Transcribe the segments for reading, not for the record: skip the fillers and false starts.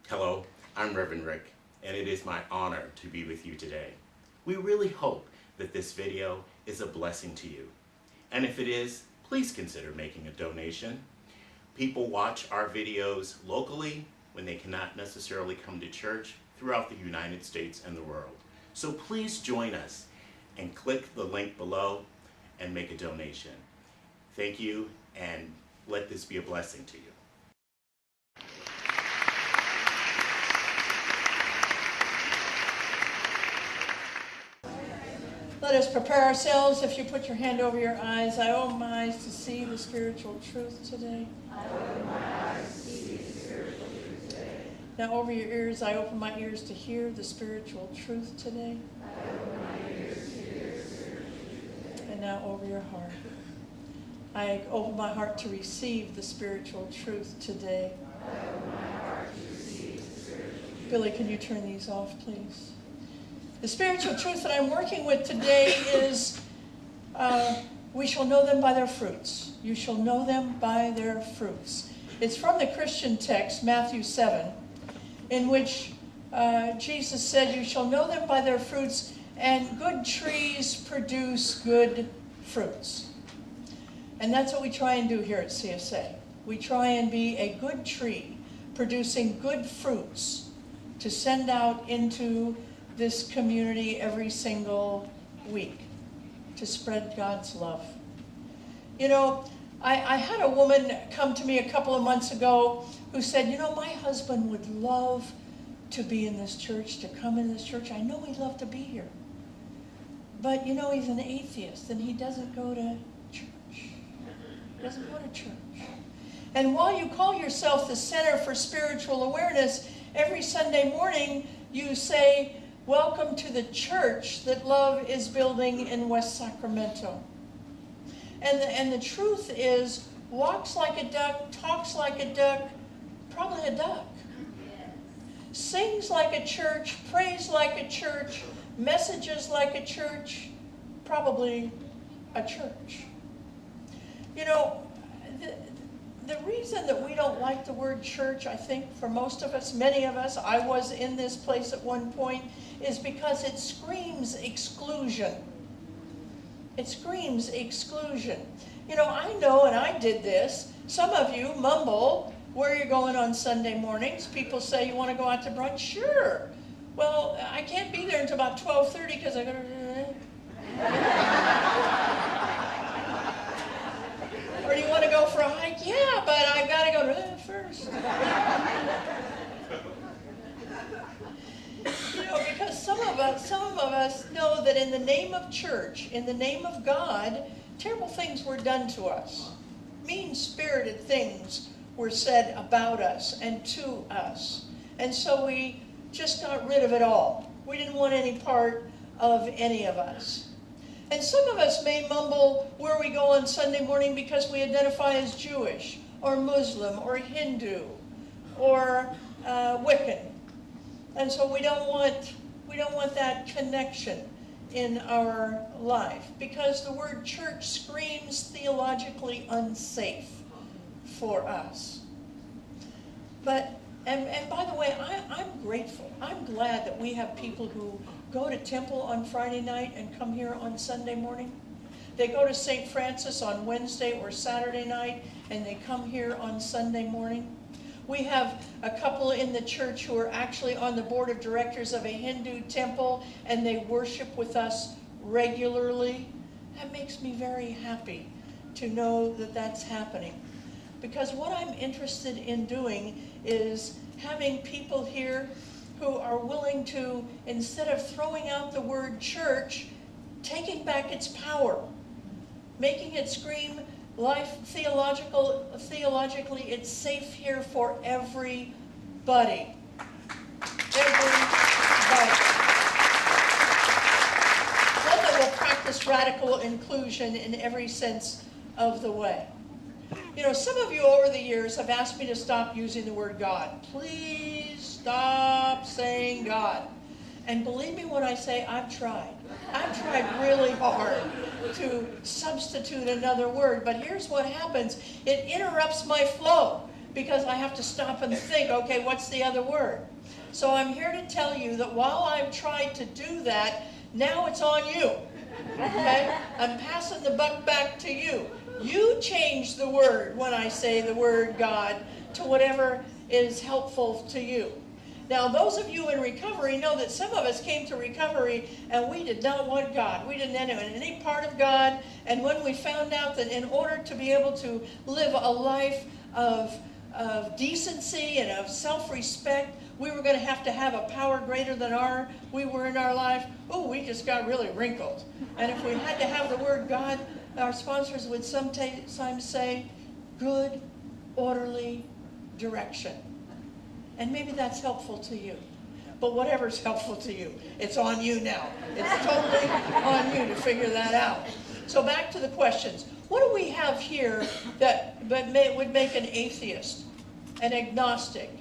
Hello, I'm Reverend Rick, and it is my honor to be with you today. We really hope that this video is a blessing to you. And if it is, please consider making a donation. People watch our videos locally when they cannot necessarily come to church throughout the United States and the world. So please join us and click the link below and make a donation. Thank you, and let this be a blessing to you. Let us prepare ourselves. If you put your hand over your eyes, I open my eyes to see the spiritual truth today. I open my eyes to see the spiritual truth today. Now over your ears, I open my ears to hear the spiritual truth today. I open my ears to hear the spiritual truth today. And now over your heart. I open my heart to receive the spiritual truth today. I open my heart to receive the spiritual truth. Billy, can you turn these off, please? The spiritual truth that I'm working with today is, we shall know them by their fruits. You shall know them by their fruits. It's from the Christian text, Matthew 7, in which Jesus said, you shall know them by their fruits, and good trees produce good fruits. And that's what we try and do here at CSA. We try and be a good tree, producing good fruits to send out into this community every single week to spread God's love. You know, I had a woman come to me a couple of months ago who said, you know, my husband would love to be in this church, to come in this church. I know he'd love to be here. But, you know, he's an atheist and he doesn't go to church. He doesn't go to church. And while you call yourself the Center for Spiritual Awareness, every Sunday morning you say, welcome to the church that love is building in West Sacramento. And the truth is, walks like a duck, talks like a duck, probably a duck. Sings like a church, prays like a church, messages like a church, probably a church. You know, the reason that we don't like the word church, I think for most of us, many of us, I was in this place at one point, is because it screams exclusion. It screams exclusion. You know, I know, and I did this, some of you mumble where you're going on Sunday mornings. People say, you want to go out to brunch? Sure. Well, I can't be there until about 12:30 because I got to... Or do you want to go for a hike? Yeah, but I've got to go to first. You know, because some of us know that in the name of church, in the name of God, terrible things were done to us. Mean-spirited things were said about us and to us. And so we just got rid of it all. We didn't want any part of any of us. And some of us may mumble where we go on Sunday morning because we identify as Jewish or Muslim or Hindu or Wiccan. And so we don't want that connection in our life because the word church screams theologically unsafe for us. But, and by the way, I'm grateful. I'm glad that we have people who go to temple on Friday night and come here on Sunday morning. They go to St. Francis on Wednesday or Saturday night and they come here on Sunday morning. We have a couple in the church who are actually on the board of directors of a Hindu temple and they worship with us regularly. That makes me very happy to know that that's happening. Because what I'm interested in doing is having people here who are willing to, instead of throwing out the word church, taking back its power, making it scream life theologically, it's safe here for everybody. Everybody. One that will practice radical inclusion in every sense of the way. You know, some of you over the years have asked me to stop using the word God. Please stop saying God. And believe me when I say I've tried. I've tried really hard to substitute another word, but here's what happens. It interrupts my flow because I have to stop and think, okay, what's the other word? So I'm here to tell you that while I've tried to do that, now it's on you. Okay? I'm passing the buck back to you. You change the word when I say the word God to whatever is helpful to you. Now, those of you in recovery know that some of us came to recovery and we did not want God. We didn't want any part of God. And when we found out that in order to be able to live a life of decency and of self-respect, we were going to have a power greater than we were in our life, we just got really wrinkled. And if we had to have the word God, our sponsors would sometimes say, good, orderly direction. And maybe that's helpful to you. But whatever's helpful to you, it's on you now. It's totally on you to figure that out. So back to the questions. What do we have here that would make an atheist, an agnostic,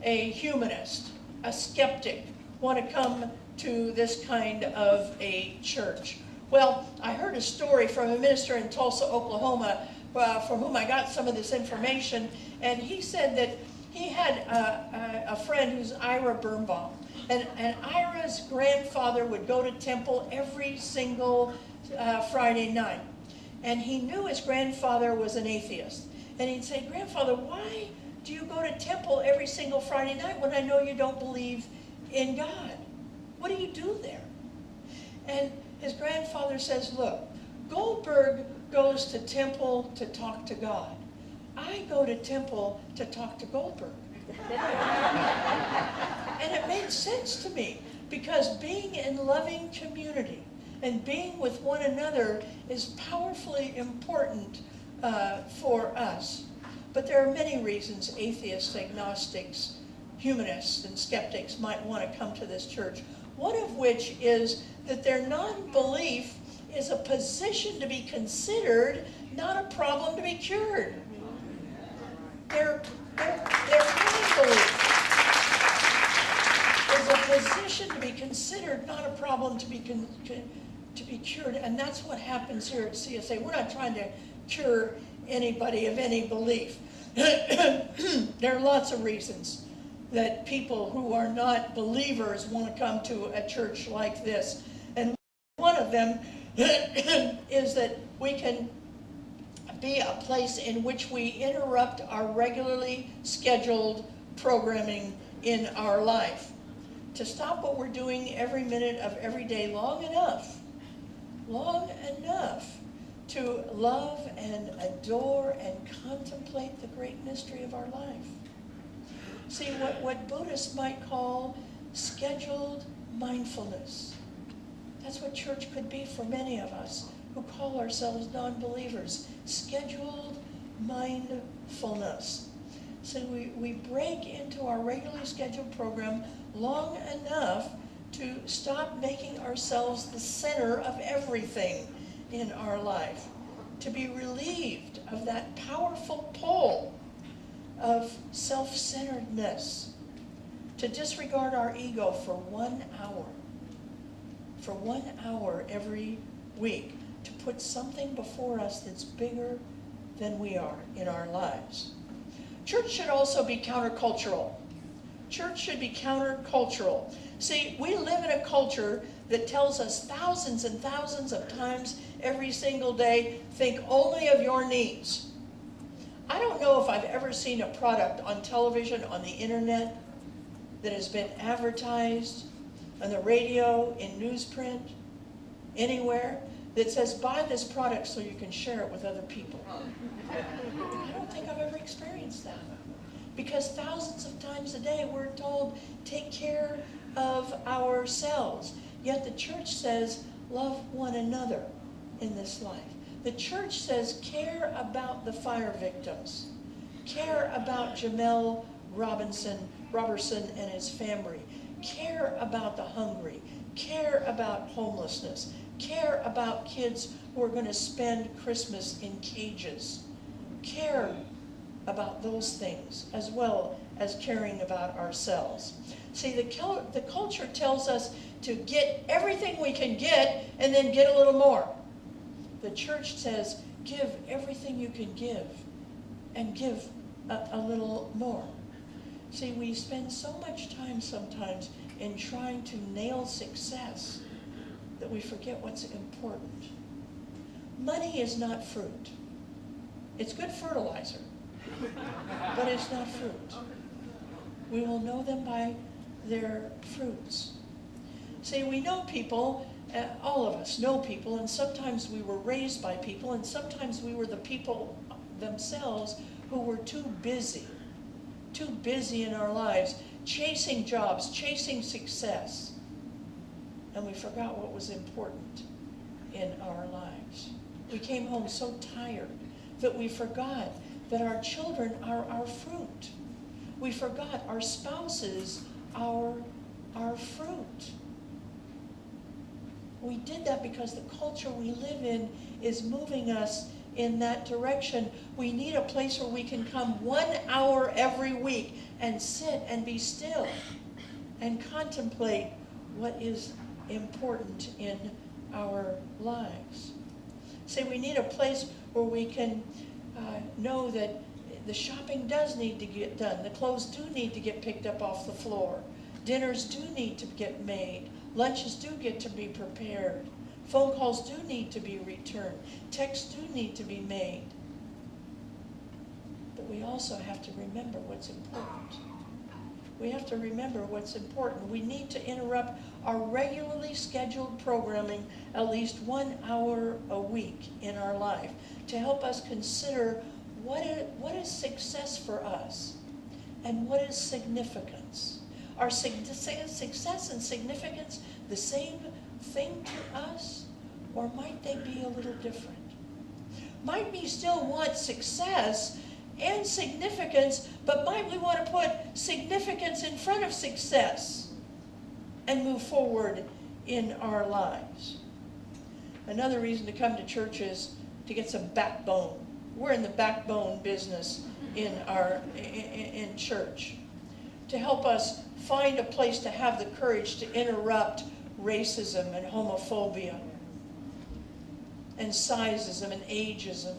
a humanist, a skeptic want to come to this kind of a church? Well, I heard a story from a minister in Tulsa, Oklahoma, from whom I got some of this information, and he said that he had a friend who's Ira Birnbaum, and Ira's grandfather would go to temple every single Friday night, and he knew his grandfather was an atheist, and he'd say, "Grandfather, why do you go to temple every single Friday night when I know you don't believe in God? What do you do there?" And his grandfather says, "Look, Goldberg goes to temple to talk to God. I go to temple to talk to Goldberg." And it made sense to me, because being in loving community and being with one another is powerfully important for us. But there are many reasons atheists, agnostics, humanists, and skeptics might want to come to this church. One of which is that their non-belief is a position to be considered, not a problem to be cured. Their non-belief is a position to be considered, not a problem to be cured. And that's what happens here at CSA. We're not trying to cure anybody of any belief. There are lots of reasons that people who are not believers want to come to a church like this. And one of them is that we can be a place in which we interrupt our regularly scheduled programming in our life. To stop what we're doing every minute of every day long enough to love and adore and contemplate the great mystery of our life. See, what Buddhists might call scheduled mindfulness. That's what church could be for many of us who call ourselves non-believers. Scheduled mindfulness. So we break into our regularly scheduled program long enough to stop making ourselves the center of everything in our life. To be relieved of that powerful pull of self-centeredness. To disregard our ego for 1 hour. For 1 hour every week. To put something before us that's bigger than we are in our lives. Church should also be countercultural. Church should be countercultural. See, we live in a culture that tells us thousands and thousands of times every single day, think only of your needs. I don't know if I've ever seen a product on television, on the internet, that has been advertised, on the radio, in newsprint, anywhere, that says, buy this product so you can share it with other people. I don't think I've ever experienced that. Because thousands of times a day we're told, take care of ourselves. Yet the church says, love one another in this life. The church says, care about the fire victims. Care about Jamel Robertson and his family. Care about the hungry. Care about homelessness. Care about kids who are going to spend Christmas in cages. Care about those things as well as caring about ourselves. See, the culture tells us to get everything we can get and then get a little more. The church says, give everything you can give and give a little more. See, we spend so much time sometimes in trying to nail success that we forget what's important. Money is not fruit. It's good fertilizer, but it's not fruit. We will know them by their fruits. See, we know people, all of us know people, and sometimes we were raised by people, and sometimes we were the people themselves who were too busy in our lives, chasing jobs, chasing success, and we forgot what was important in our lives. We came home so tired that we forgot that our children are our fruit. We forgot our spouses are our fruit. We did that because the culture we live in is moving us in that direction. We need a place where we can come 1 hour every week and sit and be still and contemplate what is important in our lives. See, we need a place where we can know that the shopping does need to get done. The clothes do need to get picked up off the floor. Dinners do need to get made. Lunches do get to be prepared. Phone calls do need to be returned. Texts do need to be made. But we also have to remember what's important. We have to remember what's important. We need to interrupt our regularly scheduled programming at least 1 hour a week in our life to help us consider what is success for us and what is significance. Are success and significance the same thing to us, or might they be a little different? Might we still want success and significance, but might we want to put significance in front of success and move forward in our lives? Another reason to come to church is to get some backbone. We're in the backbone business in church, to help us find a place to have the courage to interrupt racism and homophobia and sizeism and ageism.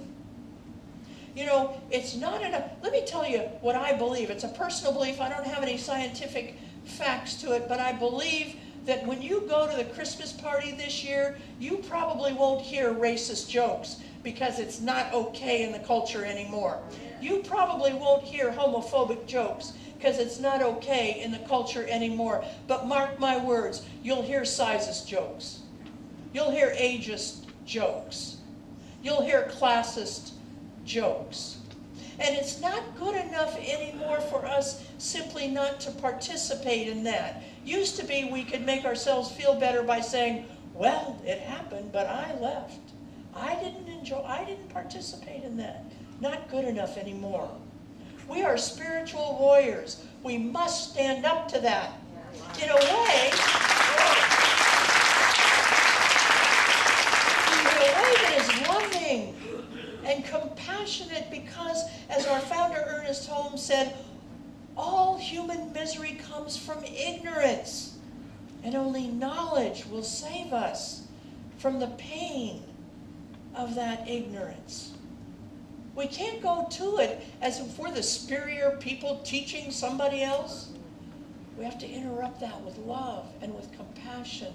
You know, it's not enough. Let me tell you what I believe. It's a personal belief. I don't have any scientific facts to it, but I believe that when you go to the Christmas party this year, you probably won't hear racist jokes because it's not okay in the culture anymore. You probably won't hear homophobic jokes because it's not okay in the culture anymore. But mark my words, you'll hear sizist jokes. You'll hear ageist jokes. You'll hear classist jokes. And it's not good enough anymore for us simply not to participate in that. Used to be we could make ourselves feel better by saying, well, it happened, but I left. I didn't participate in that. Not good enough anymore. We are spiritual warriors. We must stand up to that. In a way that is loving and compassionate, because, as our founder Ernest Holmes said, all human misery comes from ignorance, and only knowledge will save us from the pain of that ignorance. We can't go to it as if we're the superior people teaching somebody else. We have to interrupt that with love and with compassion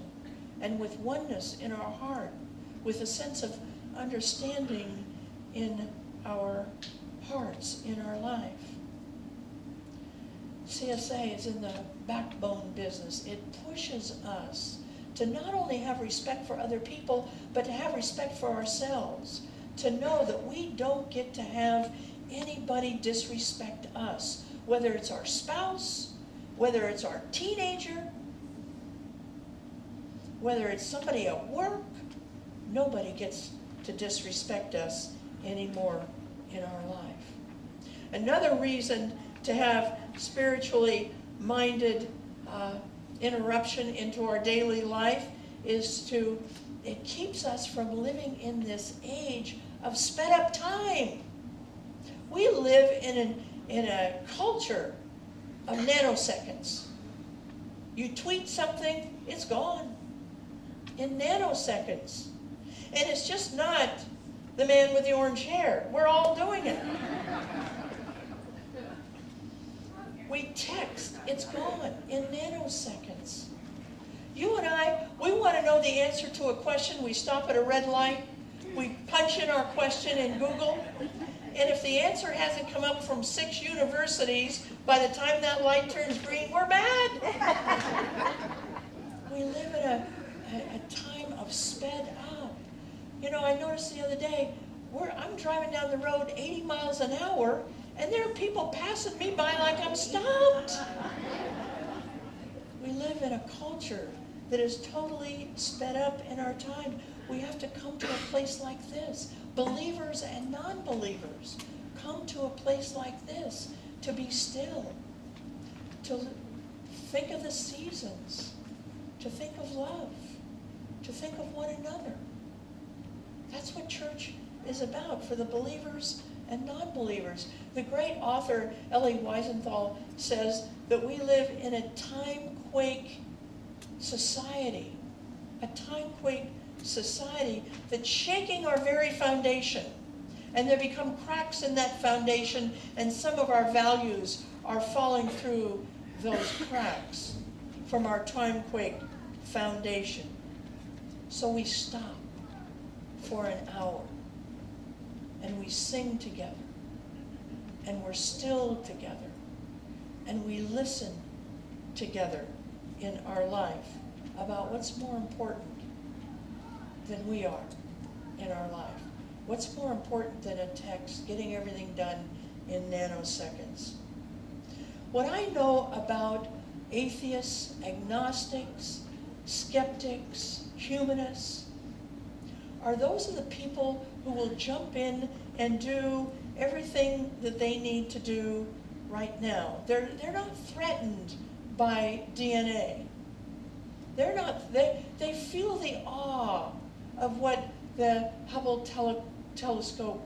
and with oneness in our heart, with a sense of understanding in our hearts, in our life. CSA is in the backbone business. It pushes us to not only have respect for other people, but to have respect for ourselves. To know that we don't get to have anybody disrespect us, whether it's our spouse, whether it's our teenager, whether it's somebody at work. Nobody gets to disrespect us anymore in our life. Another reason to have spiritually minded interruption into our daily life is it keeps us from living in this age of sped up time. We live in a culture of nanoseconds. You tweet something, it's gone in nanoseconds. And it's just not the man with the orange hair. We're all doing it. We text, it's gone in nanoseconds. You and I, we want to know the answer to a question. We stop at a red light, we punch in our question in Google, and if the answer hasn't come up from 6 universities by the time that light turns green, we're mad. We live in a time of sped up. You know, I noticed the other day, I'm driving down the road 80 miles an hour, and there are people passing me by like I'm stopped. We live in a culture that is totally sped up in our time. We have to come to a place like this. Believers and non-believers come to a place like this to be still, to think of the seasons, to think of love, to think of one another. That's what church is about for the believers and non-believers. The great author Elie Weisenthal says that we live in a time-quake society, a time-quake society that's shaking our very foundation. And there become cracks in that foundation, and some of our values are falling through those cracks from our time-quake foundation. So we stop for an hour, and we sing together, and we're still together, and we listen together in our life about what's more important than we are in our life. What's more important than a text, getting everything done in nanoseconds? What I know about atheists, agnostics, skeptics, humanists, are those are the people who will jump in and do everything that they need to do right now. They're not threatened by DNA. They feel the awe of what the Hubble telescope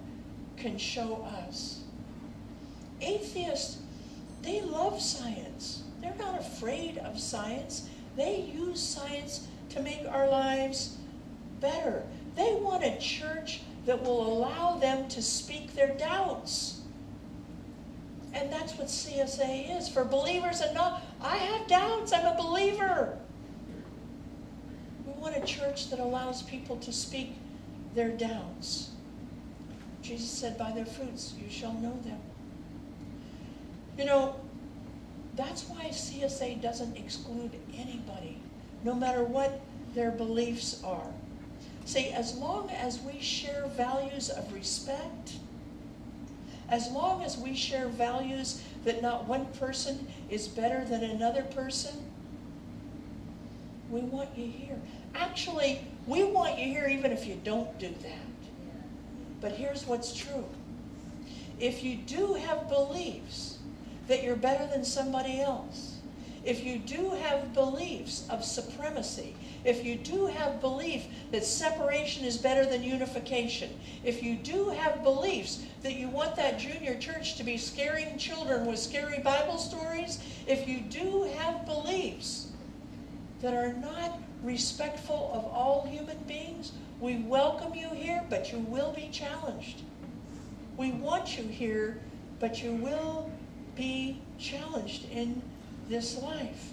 can show us. Atheists, they love science. They're not afraid of science. They use science to make our lives better. They want a church that will allow them to speak their doubts. And that's what CSA is for believers and not, I have doubts, I'm a believer. We want a church that allows people to speak their doubts. Jesus said, by their fruits you shall know them. You know, that's why CSA doesn't exclude anybody, no matter what their beliefs are. See, as long as we share values of respect, as long as we share values that not one person is better than another person, we want you here. Actually, we want you here even if you don't do that. But here's what's true. If you do have beliefs that you're better than somebody else, if you do have beliefs of supremacy, if you do have belief that separation is better than unification, if you do have beliefs that you want that junior church to be scaring children with scary Bible stories, if you do have beliefs that are not respectful of all human beings, we welcome you here, but you will be challenged. We want you here, but you will be challenged in this life.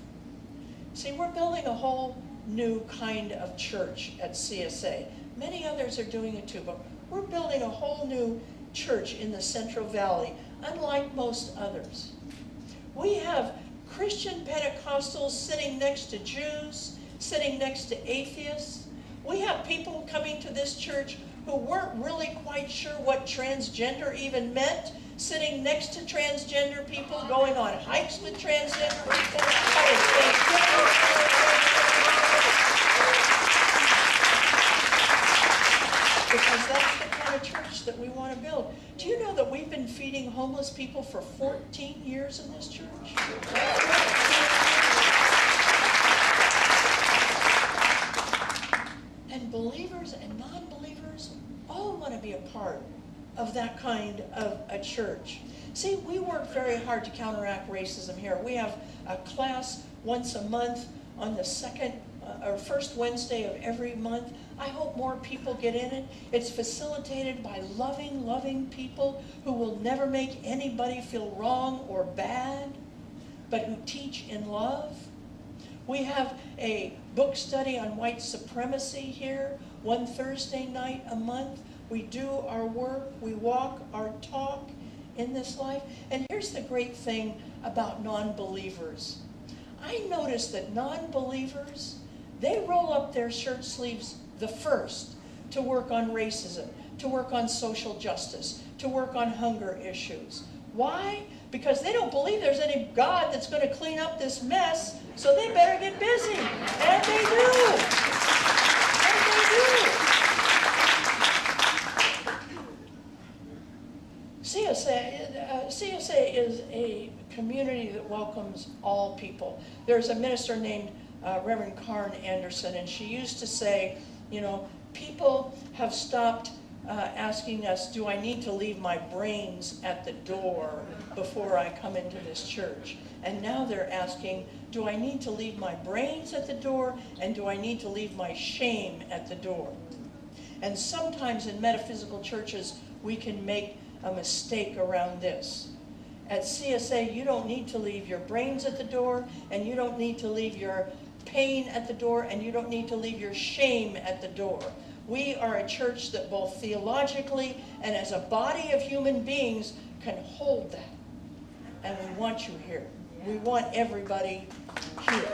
See, we're building a whole new kind of church at CSA. Many others are doing it too, but we're building a whole new church in the Central Valley, unlike most others. We have Christian Pentecostals sitting next to Jews, sitting next to atheists. We have people coming to this church who weren't really quite sure what transgender even meant, sitting next to transgender people, going on hikes with transgender people, having because that's the kind of church that we want to build. Do you know that we've been feeding homeless people for 14 years in this church? And believers and non-believers all want to be a part of that kind of a church. See, we work very hard to counteract racism here. We have a class once a month on the first Wednesday of every month. I hope more people get in it. It's facilitated by loving people who will never make anybody feel wrong or bad. but who teach in love. We have a book study on white supremacy here, one Thursday night a month. We do our work, we walk our talk in this life. And here's the great thing about non-believers. I notice that non-believers, they roll up their shirt sleeves the first to work on racism, to work on social justice, to work on hunger issues. Why? Because they don't believe there's any God that's going to clean up this mess, so they better get busy. And they do. And they do. CSA is a community that welcomes all people. There's a minister named Reverend Anderson, and she used to say, you know, people have stopped asking us, do I need to leave my brains at the door before I come into this church? And now they're asking, do I need to leave my brains at the door, and do I need to leave my shame at the door? And sometimes in metaphysical churches, we can make a mistake around this. At CSA, you don't need to leave your brains at the door, and you don't need to leave your pain at the door, and you don't need to leave your shame at the door. We are a church that both theologically and as a body of human beings can hold that. And we want you here. We want everybody here.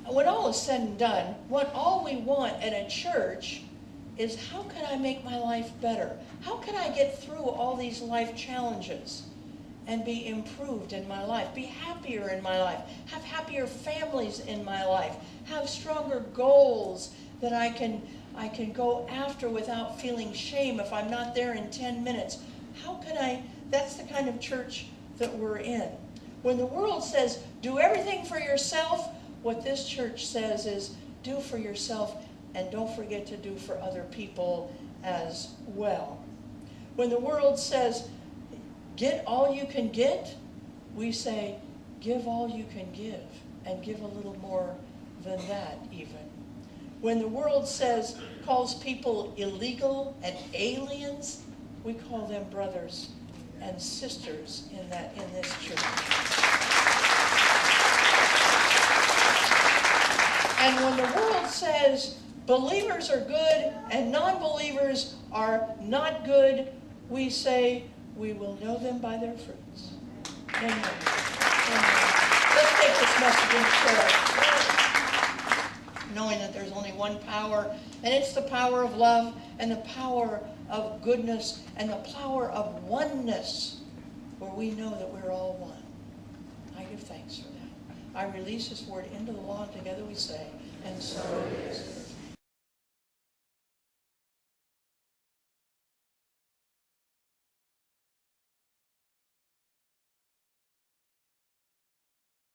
When all is said and done, all we want at a church is, how can I make my life better? How can I get through all these life challenges and be improved in my life, be happier in my life, have happier families in my life, have stronger goals that I can go after without feeling shame if I'm not there in 10 minutes. How can I? That's the kind of church that we're in. When the world says, do everything for yourself, what this church says is, do for yourself and don't forget to do for other people as well. When the world says, get all you can get, we say, give all you can give, and give a little more than that even. When the world calls people illegal and aliens, we call them brothers and sisters in this church. And when the world says believers are good and non-believers are not good, we say, we will know them by their fruits. Amen. Amen. Let's take this message in prayer, knowing that there's only one power, and it's the power of love and the power of goodness and the power of oneness, where we know that we're all one. I give thanks for that. I release this word into the law, and together we say, and so it is.